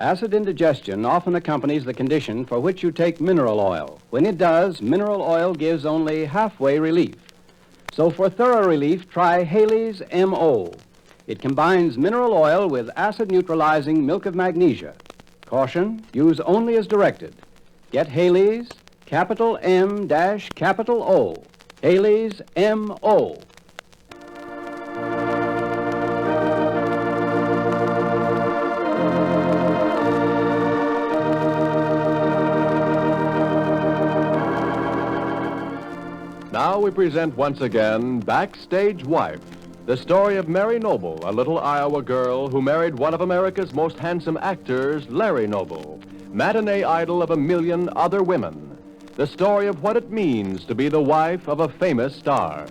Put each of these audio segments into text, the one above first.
Acid indigestion often accompanies the condition for which you take mineral oil. When it does, mineral oil gives only halfway relief. So for thorough relief, try Haley's M.O. It combines mineral oil with acid-neutralizing milk of magnesia. Caution, use only as directed. Get Haley's capital M-capital O. Haley's M.O. Now we present once again Backstage Wife, the story of Mary Noble, a little Iowa girl who married one of America's most handsome actors, Larry Noble, matinee idol of a million other women. The story of what it means to be the wife of a famous star.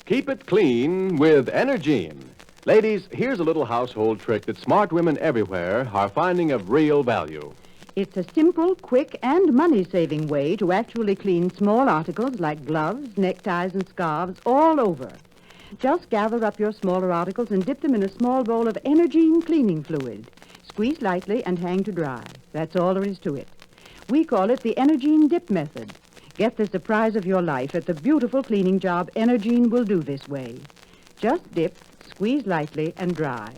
Keep it clean with Energine. Ladies, here's a little household trick that smart women everywhere are finding of real value. It's a simple, quick, and money-saving way to actually clean small articles like gloves, neckties, and scarves all over. Just gather up your smaller articles and dip them in a small bowl of Energine cleaning fluid. Squeeze lightly and hang to dry. That's all there is to it. We call it the Energine dip method. Get the surprise of your life at the beautiful cleaning job Energine will do this way. Just dip, squeeze lightly, and dry.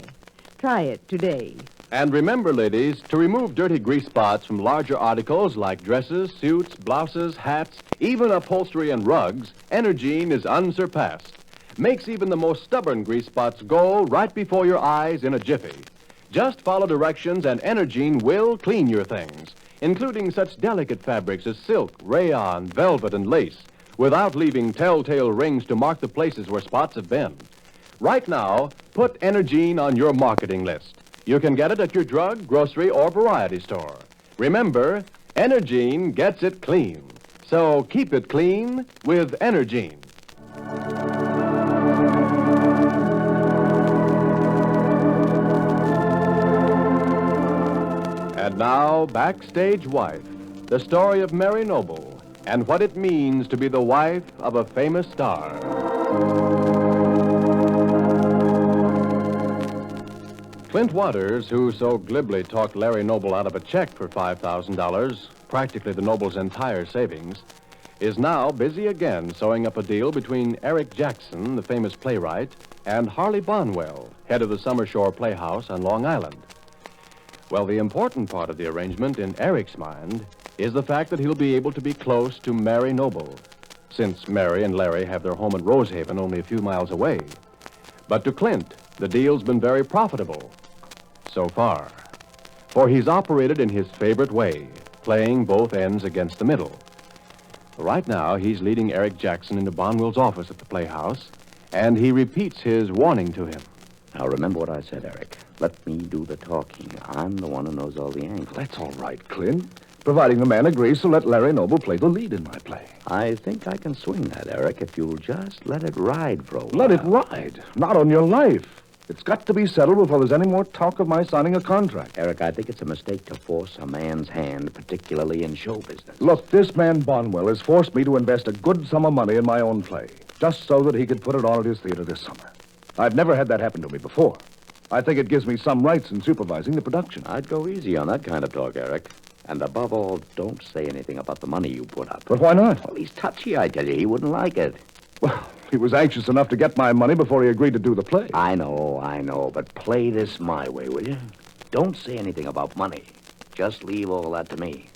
Try it today. And remember, ladies, to remove dirty grease spots from larger articles like dresses, suits, blouses, hats, even upholstery and rugs, Energine is unsurpassed. Makes even the most stubborn grease spots go right before your eyes in a jiffy. Just follow directions and Energine will clean your things, including such delicate fabrics as silk, rayon, velvet, and lace, without leaving telltale rings to mark the places where spots have been. Right now, put Energine on your marketing list. You can get it at your drug, grocery, or variety store. Remember, Energine gets it clean. So keep it clean with Energine. And now, Backstage Wife, the story of Mary Noble and what it means to be the wife of a famous star. Clint Waters, who so glibly talked Larry Noble out of a check for $5,000, practically the Noble's entire savings, is now busy again sewing up a deal between Eric Jackson, the famous playwright, and Harley Bonwell, head of the Summer Shore Playhouse on Long Island. Well, the important part of the arrangement in Eric's mind is the fact that he'll be able to be close to Mary Noble, since Mary and Larry have their home in Rosehaven only a few miles away. But to Clint, the deal's been very profitable. So far. For he's operated in his favorite way, playing both ends against the middle. Right now, he's leading Eric Jackson into Bonwell's office at the Playhouse, and he repeats his warning to him. Now, remember what I said, Eric. Let me do the talking. I'm the one who knows all the angles. That's all right, Clint. Providing the man agrees to let Larry Noble play the lead in my play. I think I can swing that, Eric, if you'll just let it ride for a while. Let it ride? Not on your life. It's got to be settled before there's any more talk of my signing a contract. Eric, I think it's a mistake to force a man's hand, particularly in show business. Look, this man Bonwell has forced me to invest a good sum of money in my own play, just so that he could put it on at his theater this summer. I've never had that happen to me before. I think it gives me some rights in supervising the production. I'd go easy on that kind of talk, Eric. And above all, don't say anything about the money you put up. But why not? Well, he's touchy, I tell you. He wouldn't like it. Well, he was anxious enough to get my money before he agreed to do the play. I know. But play this my way, will you? Don't say anything about money. Just leave all that to me.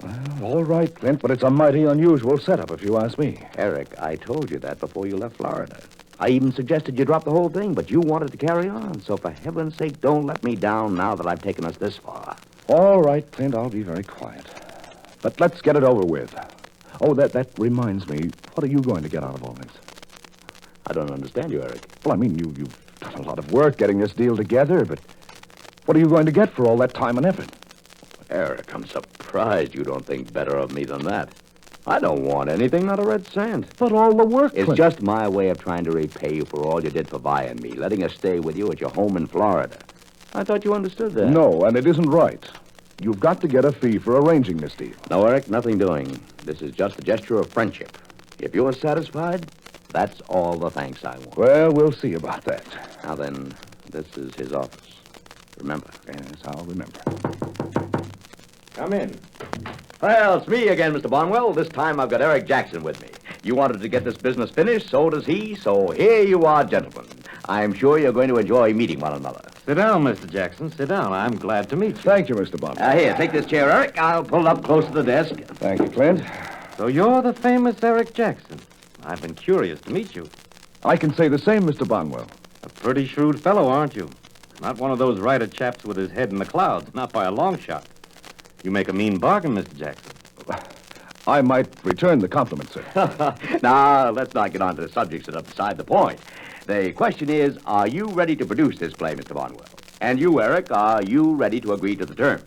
Well, all right, Clint, but it's a mighty unusual setup, if you ask me. Eric, I told you that before you left Florida. I even suggested you drop the whole thing, but you wanted to carry on. So for heaven's sake, don't let me down now that I've taken us this far. All right, Clint, I'll be very quiet. But let's get it over with. Oh, that reminds me. What are you going to get out of all this? I don't understand you, Eric. Well, I mean, you've done a lot of work getting this deal together, but what are you going to get for all that time and effort? Eric, I'm surprised you don't think better of me than that. I don't want anything, not a red cent. But all the work, It's Clint. just my way of trying to repay you for all you did for buying me, letting us stay with you at your home in Florida. I thought you understood that. No, and it isn't right. You've got to get a fee for arranging this deal. No, Eric, nothing doing. This is just a gesture of friendship. If you're satisfied, That's all the thanks I want. Well, we'll see about that. Now then, this is his office. Remember. Yes, I'll remember. Come in. Well, it's me again, Mr. Bonwell. This time I've got Eric Jackson with me. You wanted to get this business finished, so does he. So here you are, gentlemen. I'm sure you're going to enjoy meeting one another. Sit down, Mr. Jackson. Sit down. I'm glad to meet you. Thank you, Mr. Bond. Here, take this chair, Eric. I'll pull it up close to the desk. Thank you, Clint. So you're the famous Eric Jackson. I've been curious to meet you. I can say the same, Mr. Bonwell. A pretty shrewd fellow, aren't you? Not one of those writer chaps with his head in the clouds, not by a long shot. You make a mean bargain, Mr. Jackson. I might return the compliment, sir. Now, let's not get on to the subjects that are beside the point. The question is, are you ready to produce this play, Mr. Bonwell? And you, Eric, are you ready to agree to the terms?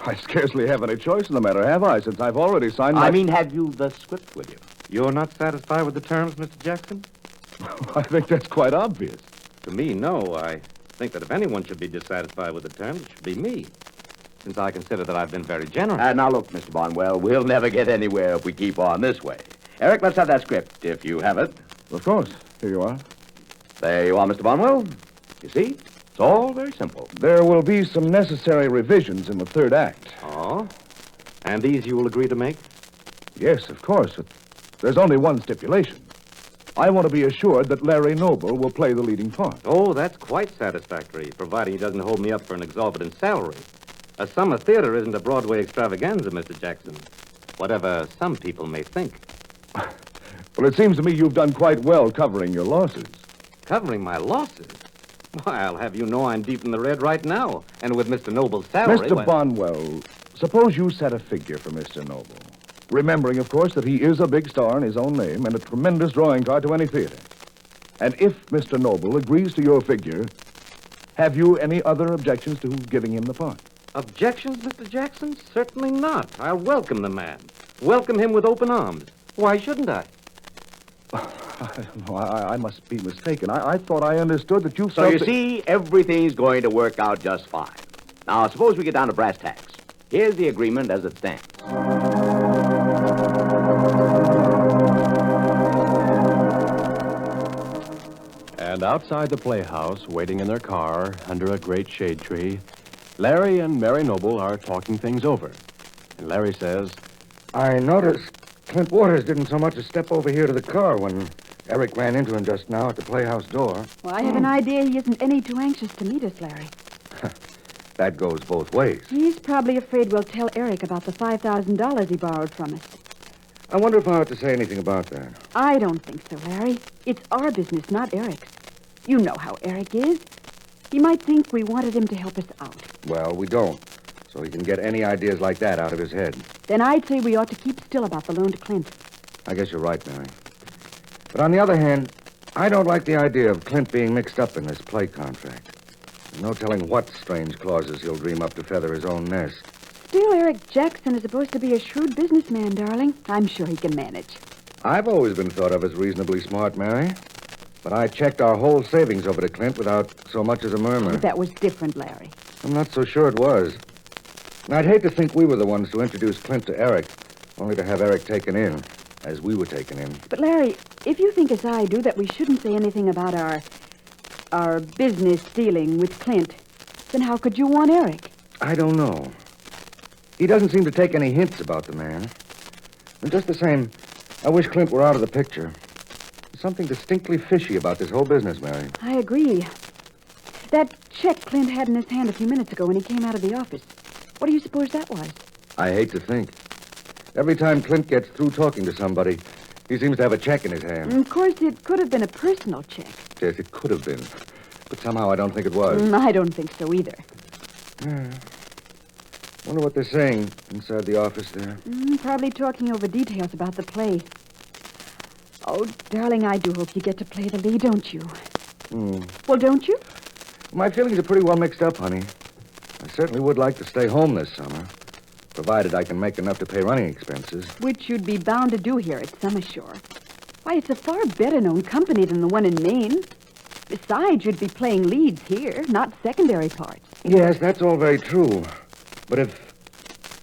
I scarcely have any choice in the matter, have I, since I've already signed my... I mean, have you the script with you? You're not satisfied with the terms, Mr. Jackson? I think that's quite obvious. To me, no. I think that if anyone should be dissatisfied with the terms, it should be me, since I consider that I've been very generous. Now, look, Mr. Bonwell, we'll never get anywhere if we keep on this way. Eric, let's have that script, if you have it. Of course. Here you are. There you are, Mr. Bonwell. You see? It's all very simple. There will be some necessary revisions in the third act. Oh? And these you will agree to make? Yes, of course. But there's only one stipulation. I want to be assured that Larry Noble will play the leading part. Oh, that's quite satisfactory, providing he doesn't hold me up for an exorbitant salary. A summer theater isn't a Broadway extravaganza, Mr. Jackson. Whatever some people may think. Well, it seems to me you've done quite well covering your losses. Covering my losses? Why, I'll have you know I'm deep in the red right now. And with Mr. Noble's salary... Mr. Bonwell, suppose you set a figure for Mr. Noble. Remembering, of course, that he is a big star in his own name and a tremendous drawing card to any theater. And if Mr. Noble agrees to your figure, have you any other objections to giving him the part? Objections, Mr. Jackson? Certainly not. I'll welcome the man. Welcome him with open arms. Why shouldn't I? I must be mistaken. I thought I understood that you So felt you that- see, everything's going to work out just fine. Now, suppose we get down to brass tacks. Here's the agreement as it stands. And outside the playhouse, waiting in their car under a great shade tree, Larry and Mary Noble are talking things over. And Larry says, I noticed Clint Waters didn't so much as step over here to the car when Eric ran into him just now at the playhouse door. Well, I have an idea he isn't any too anxious to meet us, Larry. That goes both ways. He's probably afraid we'll tell Eric about the $5,000 he borrowed from us. I wonder if I ought to say anything about that. I don't think so, Larry. It's our business, not Eric's. You know how Eric is. He might think we wanted him to help us out. Well, we don't. So he can get any ideas like that out of his head. Then I'd say we ought to keep still about the loan to Clint. I guess you're right, Mary. But on the other hand, I don't like the idea of Clint being mixed up in this play contract. There's no telling what strange clauses he'll dream up to feather his own nest. Still, Eric Jackson is supposed to be a shrewd businessman, darling. I'm sure he can manage. I've always been thought of as reasonably smart, Mary. But I checked our whole savings over to Clint without so much as a murmur. But that was different, Larry. I'm not so sure it was. And I'd hate to think we were the ones to introduce Clint to Eric, only to have Eric taken in, as we were taken in. But, Larry, if you think as I do that we shouldn't say anything about our business dealing with Clint, then how could you want Eric? I don't know. He doesn't seem to take any hints about the man. And just the same, I wish Clint were out of the picture. There's something distinctly fishy about this whole business, Mary. I agree. That check Clint had in his hand a few minutes ago when he came out of the office. What do you suppose that was? I hate to think. Every time Clint gets through talking to somebody, he seems to have a check in his hand. Of course, it could have been a personal check. Yes, it could have been. But somehow I don't think it was. I don't think so either. Wonder what they're saying inside the office there. Probably talking over details about the play. Oh, darling, I do hope you get to play the lead, don't you? Well, don't you? My feelings are pretty well mixed up, honey. I certainly would like to stay home this summer, provided I can make enough to pay running expenses. Which you'd be bound to do here at Summer Shore. Why, it's a far better-known company than the one in Maine. Besides, you'd be playing leads here, not secondary parts. Yes, that's all very true. But if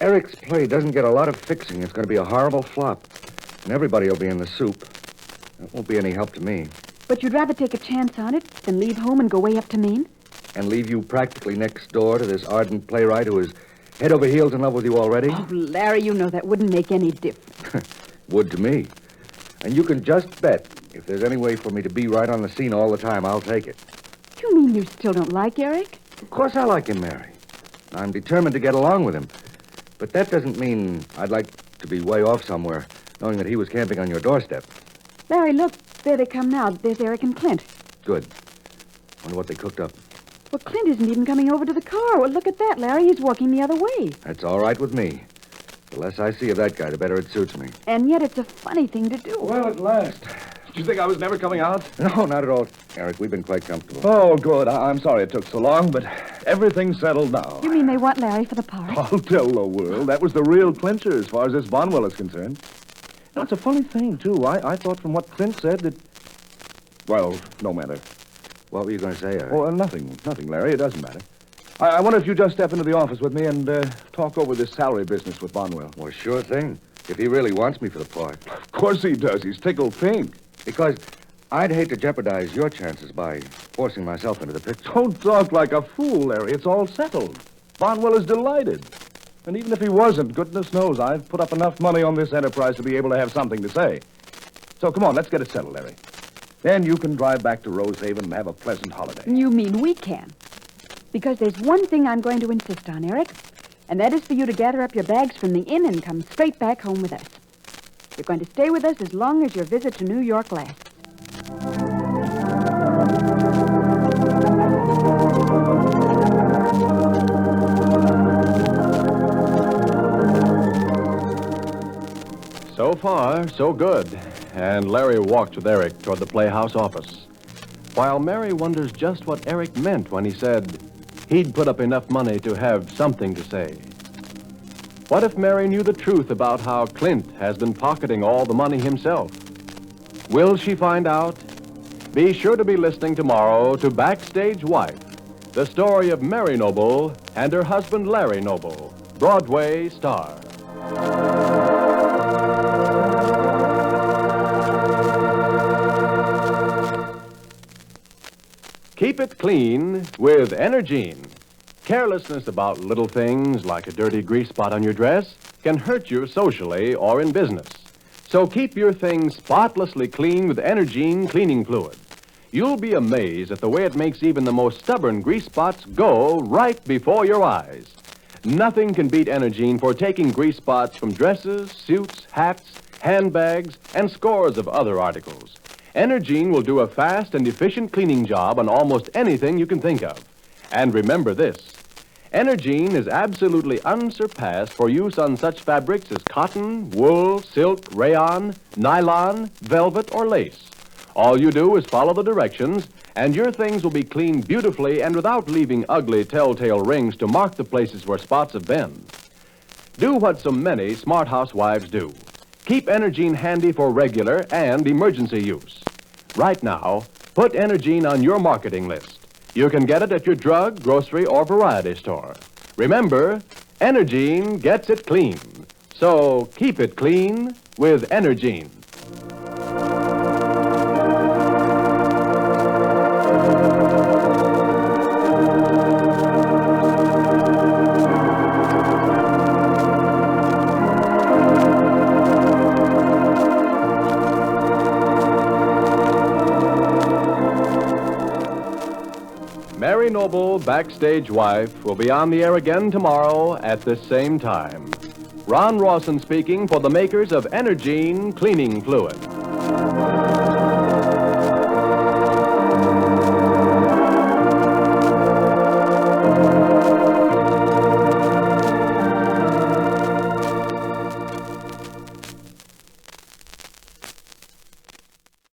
Eric's play doesn't get a lot of fixing, it's going to be a horrible flop, and everybody will be in the soup. It won't be any help to me. But you'd rather take a chance on it than leave home and go way up to Maine? And leave you practically next door to this ardent playwright who is head over heels in love with you already? Oh, Larry, you know that wouldn't make any difference. Would to me. And you can just bet if there's any way for me to be right on the scene all the time, I'll take it. You mean you still don't like Eric? Of course I like him, Mary. I'm determined to get along with him. But that doesn't mean I'd like to be way off somewhere, knowing that he was camping on your doorstep. Larry, look, there they come now. There's Eric and Clint. Good. Wonder what they cooked up. Well, Clint isn't even coming over to the car. Well, look at that, Larry. He's walking the other way. That's all right with me. The less I see of that guy, the better it suits me. And yet it's a funny thing to do. Well, at last. Did you think I was never coming out? No, not at all. Eric, we've been quite comfortable. Oh, good. I'm sorry it took so long, but everything's settled now. You mean they want Larry for the part? I'll tell the world. That was the real clincher as far as this Bonwell is concerned. You know, it's a funny thing, too. I thought from what Clint said that... Well, no matter. What were you going to say, Eric? Oh, nothing, Larry. It doesn't matter. I wonder if you just step into the office with me and talk over this salary business with Bonwell. Well, sure thing. If he really wants me for the part. Of course he does. He's tickled pink. Because I'd hate to jeopardize your chances by forcing myself into the picture. Don't talk like a fool, Larry. It's all settled. Bonwell is delighted. And even if he wasn't, goodness knows I've put up enough money on this enterprise to be able to have something to say. So come on, let's get it settled, Larry. Then you can drive back to Rosehaven and have a pleasant holiday. You mean we can? Because there's one thing I'm going to insist on, Eric, and that is for you to gather up your bags from the inn and come straight back home with us. You're going to stay with us as long as your visit to New York lasts. So far, so good. And Larry walked with Eric toward the playhouse office, while Mary wonders just what Eric meant when he said he'd put up enough money to have something to say. What if Mary knew the truth about how Clint has been pocketing all the money himself? Will she find out? Be sure to be listening tomorrow to Backstage Wife, the story of Mary Noble and her husband Larry Noble, Broadway star. Keep it clean with Energine. Carelessness about little things like a dirty grease spot on your dress can hurt you socially or in business. So keep your things spotlessly clean with Energine cleaning fluid. You'll be amazed at the way it makes even the most stubborn grease spots go right before your eyes. Nothing can beat Energine for taking grease spots from dresses, suits, hats, handbags, and scores of other articles. Energine will do a fast and efficient cleaning job on almost anything you can think of. And remember this, Energine is absolutely unsurpassed for use on such fabrics as cotton, wool, silk, rayon, nylon, velvet, or lace. All you do is follow the directions, and your things will be cleaned beautifully and without leaving ugly telltale rings to mark the places where spots have been. Do what so many smart housewives do. Keep Energine handy for regular and emergency use. Right now, put Energine on your marketing list. You can get it at your drug, grocery, or variety store. Remember, Energine gets it clean. So keep it clean with Energine. Mary Noble, Backstage Wife, will be on the air again tomorrow at this same time. Ron Rawson speaking for the makers of Energine Cleaning Fluid.